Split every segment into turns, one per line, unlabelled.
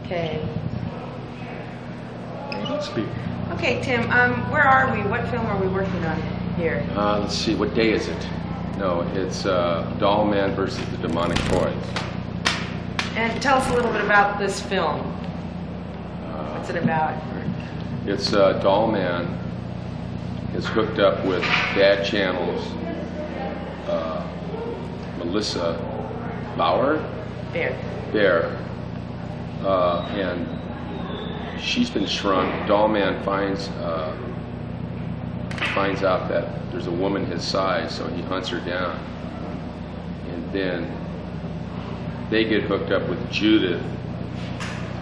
Okay.
Speak.
Okay, Tim, where are we? What film are we working on here?
Let's see, what day is it? No, it's Dollman versus the Demonic Toys.
And tell us a little bit about this film. What's it about?
It's Dollman is hooked up with Bad Channel's Melissa Behr, and she's been shrunk. Dollman finds out that there's a woman his size, so he hunts her down. And then they get hooked up with Judith,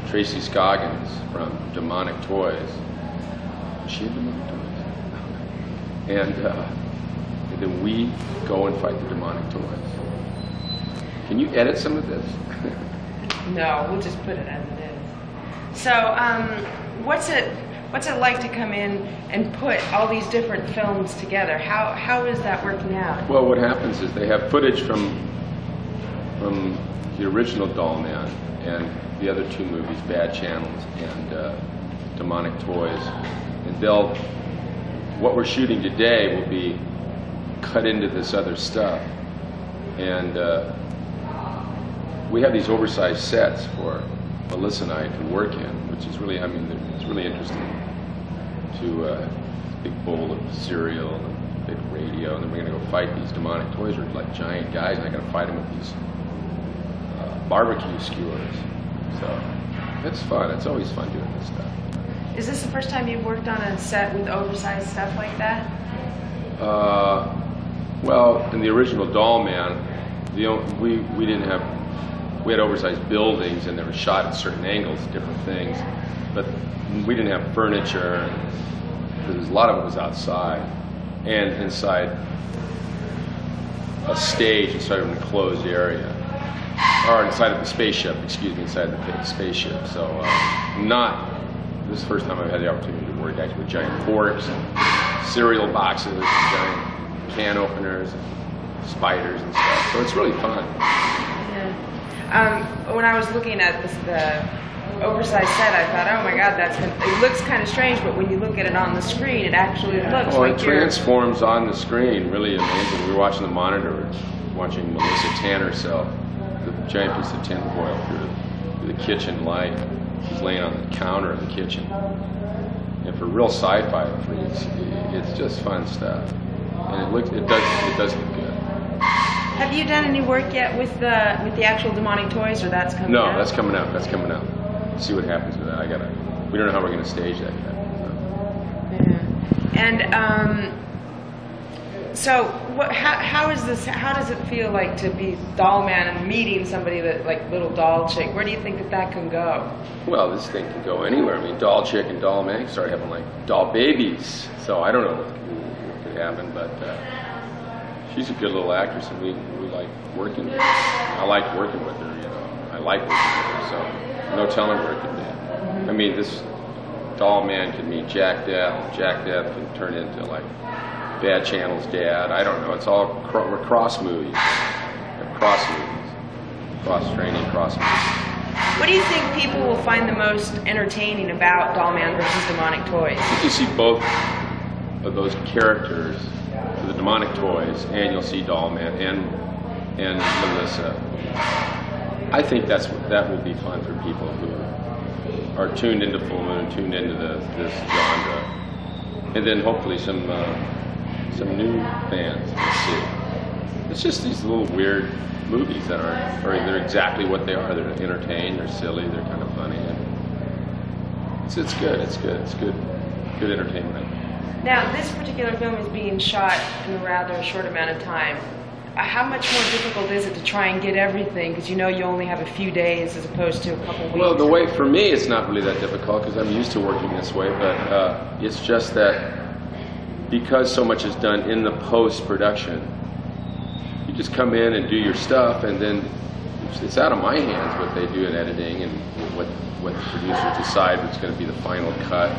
Tracy Scoggins from Demonic Toys. Is she in Demonic Toys? And then we go and fight the Demonic Toys. Can you edit some of this?
No, we'll just put it as it is. So, what's it like to come in and put all these different films together? How is that working out?
Well, what happens is they have footage from the original Dollman and the other two movies, Bad Channels and Demonic Toys, and what we're shooting today will be cut into this other stuff, and we have these oversized sets for Melissa and I to work in, which is really, it's really interesting. To big bowl of cereal and a big radio, and then we're going to go fight these Demonic Toys. They're like giant guys, and I got to fight them with these barbecue skewers. So it's fun. It's always fun doing this stuff.
Is this the first time you've worked on a set with oversized stuff like that?
Well, in the original Dollman, we had oversized buildings, and they were shot at certain angles, different things, but we didn't have furniture, because a lot of it was outside and inside a stage inside of an enclosed area, or inside of the spaceship, inside the spaceship. So this is the first time I've had the opportunity to work actually with giant forks and cereal boxes and giant can openers and spiders and stuff. So it's really fun.
Yeah. When I was looking at the oversized set, I thought, oh my God, it looks kind of strange, but when you look at it on the screen, it actually looks like
it transforms on the screen. Really amazing. We were watching the monitor, watching Melissa tan herself, the giant piece of tin foil through the kitchen light. She's laying on the counter in the kitchen. And for real sci-fi freaks, it's just fun stuff. And it does look good.
Have you done any work yet with the actual Demonic Toys, or that's coming out?
No, that's coming out. See what happens with that. We don't know how we're going to stage that yet.
Yeah. And how does it feel like to be Dollman and meeting somebody that, like little doll chick? Where do you think that can go?
Well, this thing can go anywhere. Doll chick and Dollman start having like doll babies. So I don't know what could happen, but she's a good little actress, and we like working with her. I like working with her, I like working with her, so no telling where it could be. This Dollman can meet Jack Death. Jack Death can turn into like Bad Channel's dad. I don't know. It's all we're cross movies. Cross training, cross movies.
What do you think people will find the most entertaining about Dollman versus Demonic Toys?
You can see both of those characters for the Demonic Toys, and you'll see Dollman and Melissa. I think that will be fun for people who are tuned into Full Moon, tuned into this genre, and then hopefully some new fans will see. It's just these little weird movies that they're exactly what they are. They're entertained, they're silly, they're kind of funny, and it's good. It's good entertainment.
Now, this particular film is being shot in a rather short amount of time. How much more difficult is it to try and get everything? Because you only have a few days as opposed to a couple weeks.
Well, for me, it's not really that difficult because I'm used to working this way, but it's just that because so much is done in the post-production, you just come in and do your stuff, and then it's out of my hands what they do in editing and what the producers decide what's going to be the final cut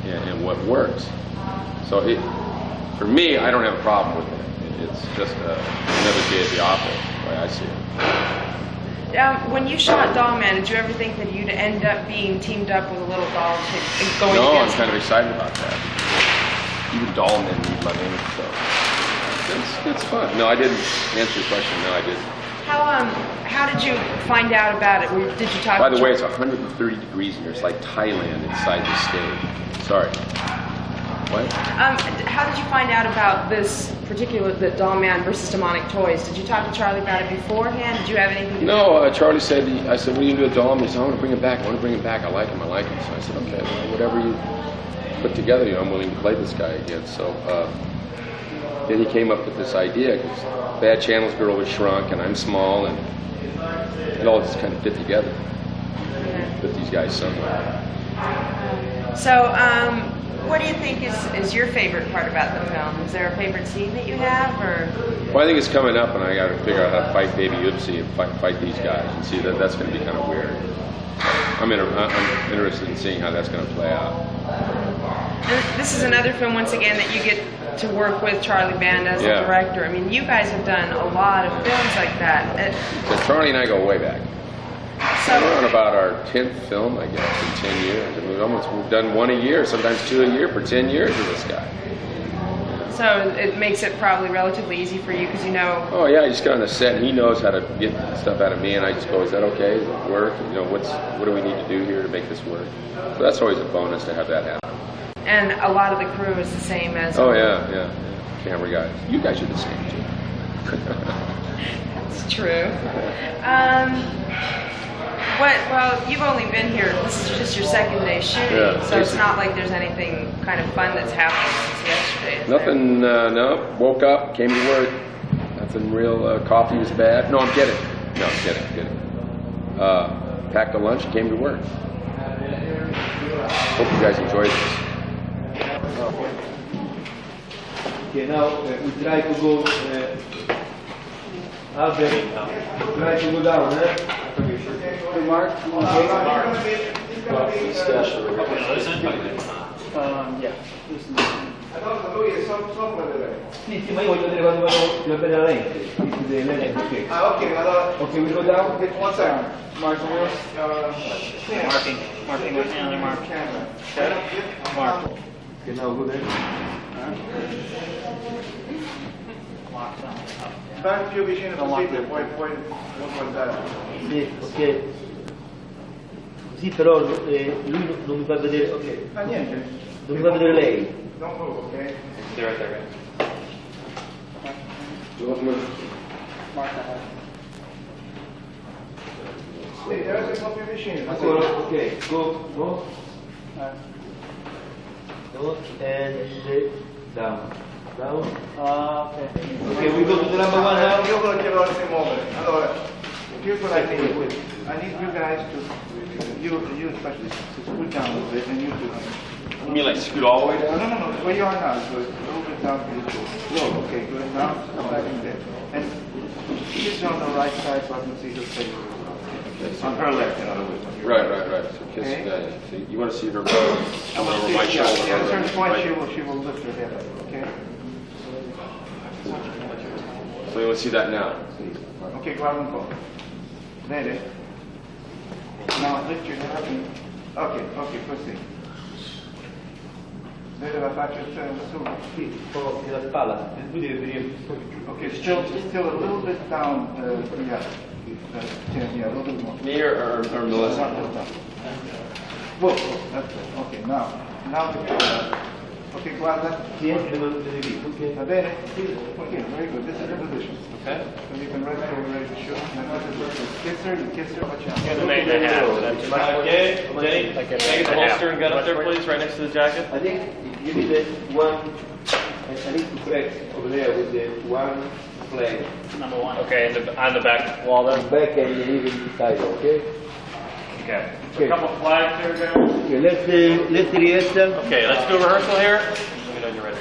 and what works. So for me, I don't have a problem with it. It's just another day at the office, the way I see it.
When you shot Dollman, did you ever think that you'd end up being teamed up with a little doll and going
No, I'm
against
kind of excited about that. Even Dollman needs my name, so it's fun. No, I didn't answer your question. No, I didn't.
How did you find out about it? Did you talk?
By the way, it's 130 degrees in here. It's like Thailand inside the stage. Sorry. What?
How did you find out about this particular, the Dollman versus Demonic Toys? Did you talk to Charlie about it beforehand? Did you have anything to do?
No, Charlie said, I said, what are you going to do with Dollman? He said, I want to bring him back. I want to bring him back. I like him. So I said, okay, well, whatever you put together, I'm willing to play this guy again. So then he came up with this idea, because Bad Channel's girl was shrunk, and I'm small, and it all just kind of fit together.
Yeah.
Fit these guys somewhere.
So, what do you think is your favorite part about the film? Is there a favorite scene that you have, or?
Well, I think it's coming up, and I got to figure out how to fight Baby Oopsie and fight these guys, and see that's going to be kind of weird. I'm interested in seeing how that's going to play out.
And this is another film, once again, that you get to work with Charlie Band as a director. I mean, you guys have done a lot of films like that.
So Charlie and I go way back.
So
we're on about our 10th film, I guess, in 10 years. And we've done one a year, sometimes two a year for 10 years with this guy. Yeah.
So it makes it probably relatively easy for you, because you know.
Oh yeah, I just got on the set, and he knows how to get stuff out of me, and I just go, is that okay? Does it work? You know, what do we need to do here to make this work? So that's always a bonus to have that happen.
And a lot of the crew is the same as.
Oh yeah. Camera guys. You guys are the same too.
That's true. Well, you've only been here, this is just your second day shooting, so it's not like there's anything kind of fun that's happened since yesterday.
Nothing, no. Woke up, came to work. Nothing real, coffee was bad. No, I'm kidding. No, I'm kidding. Packed a lunch, came to work. Hope you guys enjoyed this.
Okay, now we try to go, Albert, we try to go down, Mark? Yeah. Sì, ma io voglio vedere quando devo vedere la lente. Ok.
Ok,
Ok, we go down.
one second.
Mark,
Marking with the other mark.
Mark. Okay, now go there.
Vai più vicino possibile, poi non guardare.
Sì, ok. Sì, però lui non mi fa vedere, ok.
Ah, niente.
Non mi fa vedere lei.
Don't move, ok?
They're right there, right?
Sì, deve essere un po' più vicino.
Ancora, ok. Go. Go, and down. Down. Ok, we go to the number one now.
Io volevo si muovere. Allora, here's what I need. I need you guys to, you especially, to scoot down a little bit, and you to.
You mean like scoot all the way down?
No, where you are now, so it's a little bit down to the floor. Low, okay, good. Now, come back in there. And she's on the right side so I can see her face. On her left, in other words.
Right. So kiss,
Okay.
so you want to see her
I
over
will see,
my shoulder.
at a certain point
Right.
she will lift her head up, okay?
So you want to see that now?
Ok, guarda un po'. Vede? No, lift your head up and... Ok, così. Vede la faccia su?
Sì, un po' la spalla. Lui deve venire.
Ok, still a little bit down, yeah, a little bit more.
Me or Melissa?
Whoa, that's good. Ok, now ok, guarda.
Sì, deve lì, ok.
Va bene? Ok, very good. This is the position.
Okay.
So you can rest over ready to shoot. Now this is you kiss her, watch out.
To make the half. Okay, Jenny, take the holster and gun up there, please, right next to the jacket.
I think you need one, I need to press over there with the one flag.
Number one. Okay, on the back wall there.
Back and even side, okay?
Okay.
Okay.
A couple flags here, guys.
Okay, let's rehearsal.
Okay, let's do a rehearsal here. Let me know when you're ready.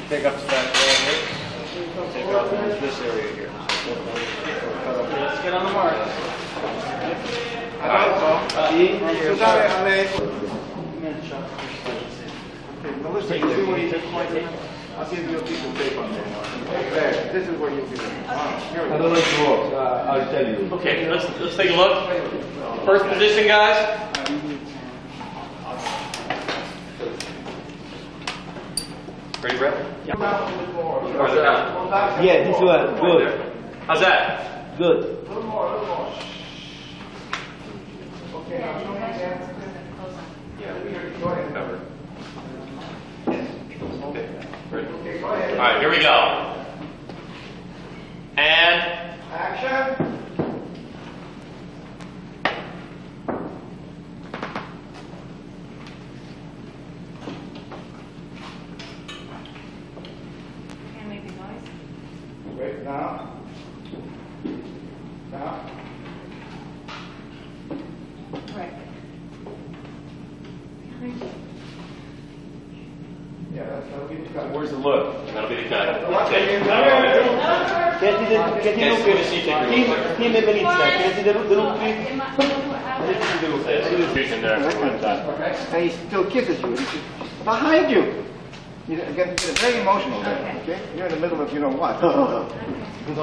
Take up that wall here. Take off this area here. Okay, let's get on the mark.
Scusate a lei. Melissa, you see where you just pointed? I'll give you a piece of tape on there. There. Yes, this is where you'll be looking. Here we
I
go.
don't know if it works. I'll tell you.
Okay, let's take a look. First position, guys. Ready, Brett? Yeah.
Yeah, this one. Good.
How's that?
Good.
Cover. Okay. All right, here we go. And
Action.
Can't make a noise.
Wait, now. Now.
Right.
Yeah, that'll be the cut.
where's the look? That'll be the cut.
Can you
Can't see the sheet figure.
Him and Melissa. Can you see the look, please?
Vision there.
And he still kisses you. He's behind you. You get very emotional there, okay? You're in the middle of you know what.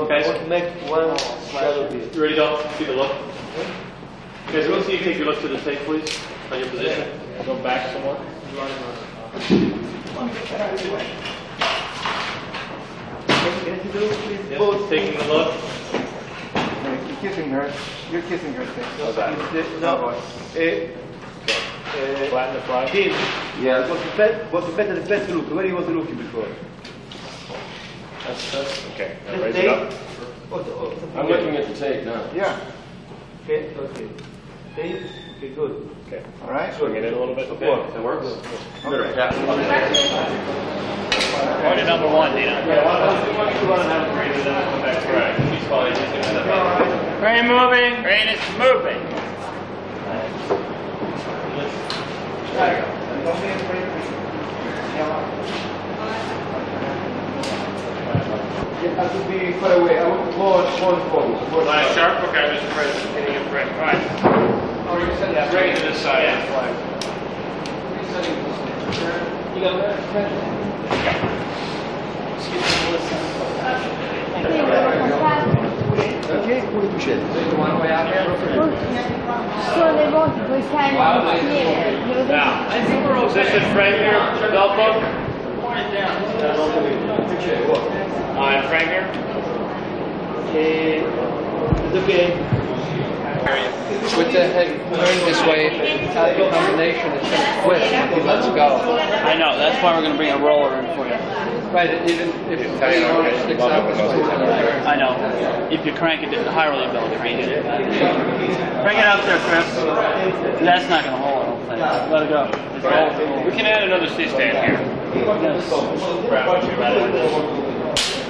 Guys,
Make one shadow here.
you ready to see the look? Guys, we'll see you take your look to the tape, please, on your position. Go back some more.
Can you see the look, please?
Yep,
Both.
taking the look.
You're kissing her. You're kissing her.
How's that?
No.
Flatten the flag.
Tim. Yeah. What's the best look? Where he was looking before?
That's okay. Now
The
raise it
tape?
up.
I'm looking at the tape now.
Yeah.
Okay. Okay. Tape. Okay. Good.
Okay.
All right.
Swing it in a little bit. Okay. That works. Better pat. Point to number one, Dina. Yeah, why don't you run and have a breather, then I'll come back to right. He's fine. He's just gonna have
Crane moving. Crane is moving.
Don't be afraid. You have to be far away. I will more forward.
Line sharp. Okay, Mr. President. Hitting it right. All right. Yeah, bring it to this side. You got that?
Okay, come tu scegli?
Sono le volte poi stai insieme.
Now, position frame here. Belt hook. Frame here.
It's okay.
With the head turned this way, the combination is going to twist if he lets go.
I know. That's why we're going to bring a roller in for you.
Right, even if the arm sticks out this way, it's going to turn.
I know. If you crank it higher, they'll crank it. Bring it out there, Chris. That's not going to hold. I don't think. Let it go. We can add another C-stand here.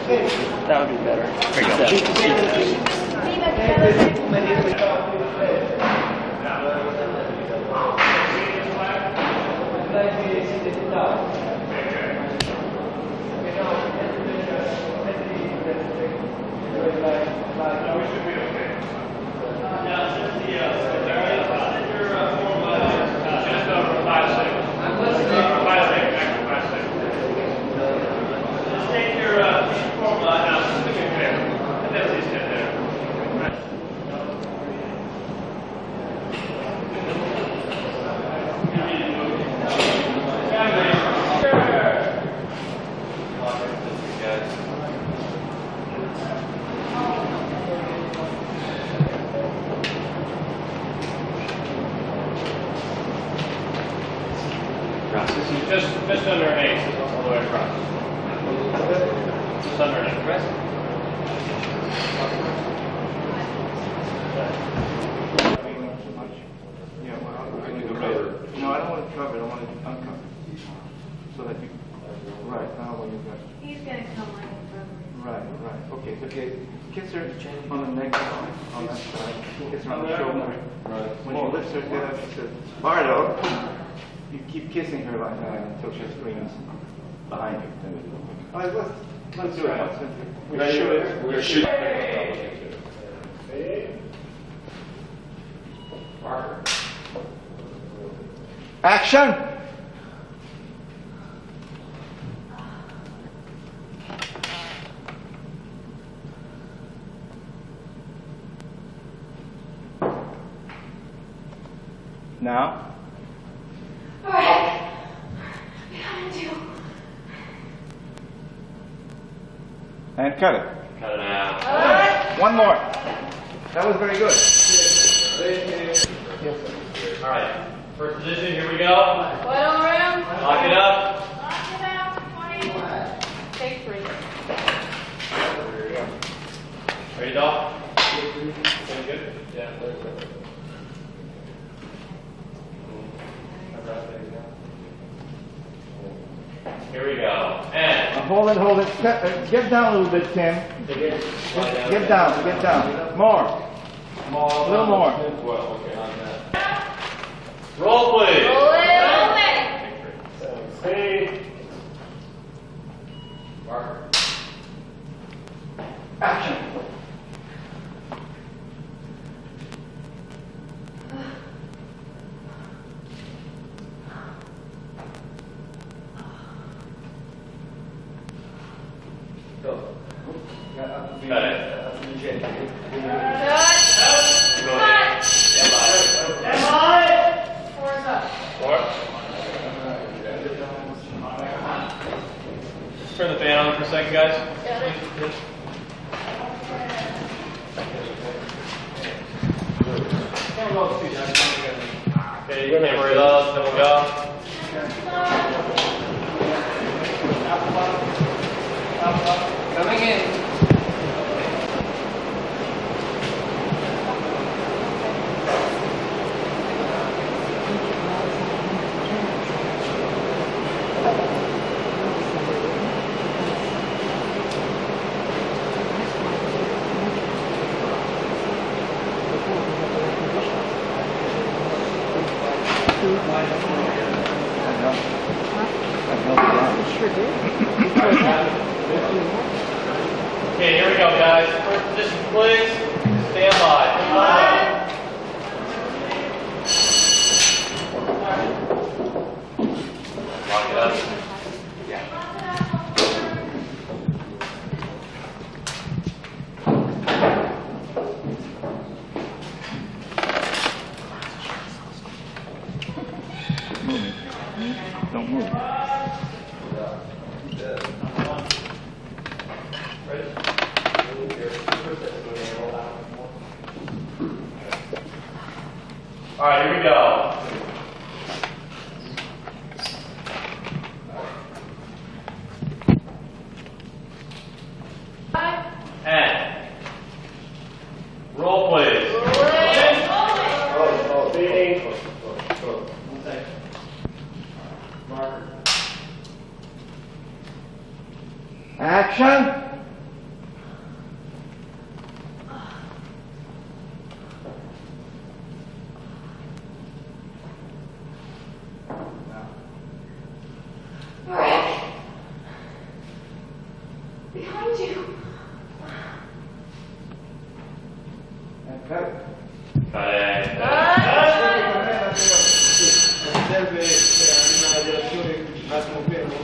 Yes. That would be better. Just under an eighth, all the way across. Just under an eighth. Rest.
Yeah, well, I can cover. No, I don't want to cover it. I want it uncovered. So that you. Right, now when you got.
He's gonna come right in front of me.
Right. Okay, it's okay. Kiss her on the neck side, on that side. Kiss her on the shoulder. Right. When she lifts her head up, she says, Bardo. You keep kissing her like that until she screams behind you. All right, let's do it.
We're shooting.
Action! Now.
All right. Behind you.
And cut it.
Cut it out.
All right.
One more. That was very good.
All right. First position, here we go.
Foot on the rim.
Lock it up.
Lock it out. 20. Take 3.
Ready, Doll? Feeling good? Yeah. Here we go. And
Hold it, hold it. Get down a little bit, Tim. Get down. More. A little more.
roll, please.
Roll it.
Marker.
Action.
Cut it.
Four's up.
Four. Turn the fan on for a second, guys. Okay, camera reloads, then we'll go.
Coming in.
Okay, here we go, guys. First position, please. Stand by. Lock it up.
Don't move.
All right, here we go. And roll, please.
Action.
Behind you.
And cut it.
Cut it.
Serve una direzione al confermo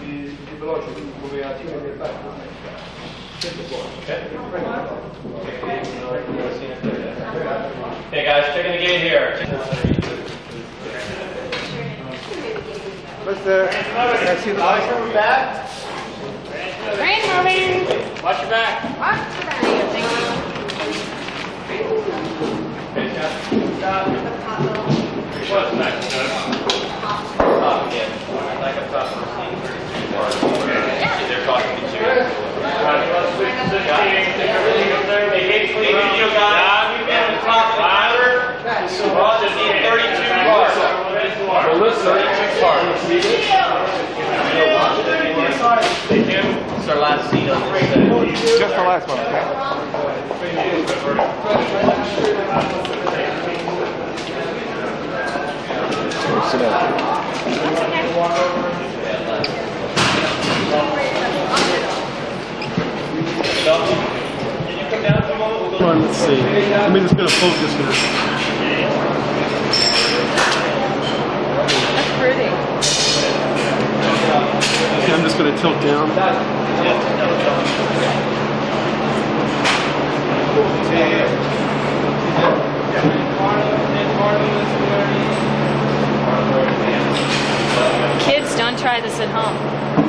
di veloce come azione del fatto.
Okay, guys, checking the gate here.
See the eyes from back.
Rain moving.
Watch your back.
Watch the back. Thank
What's next? Top again. Like a top of the scene. They're talking to you. Let's switch positions. Hey, gates clean video, guys. We've been at the top ladder. Well, just need 32 parts.
Melissa, 32 parts.
It's our last seat on this set.
Just the last one, okay? Sit down.
Can you come down for a moment?
Hold on, let's see. Let me just get a focus here.
That's pretty.
Okay, I'm just going to tilt down.
Yeah.
try this at home.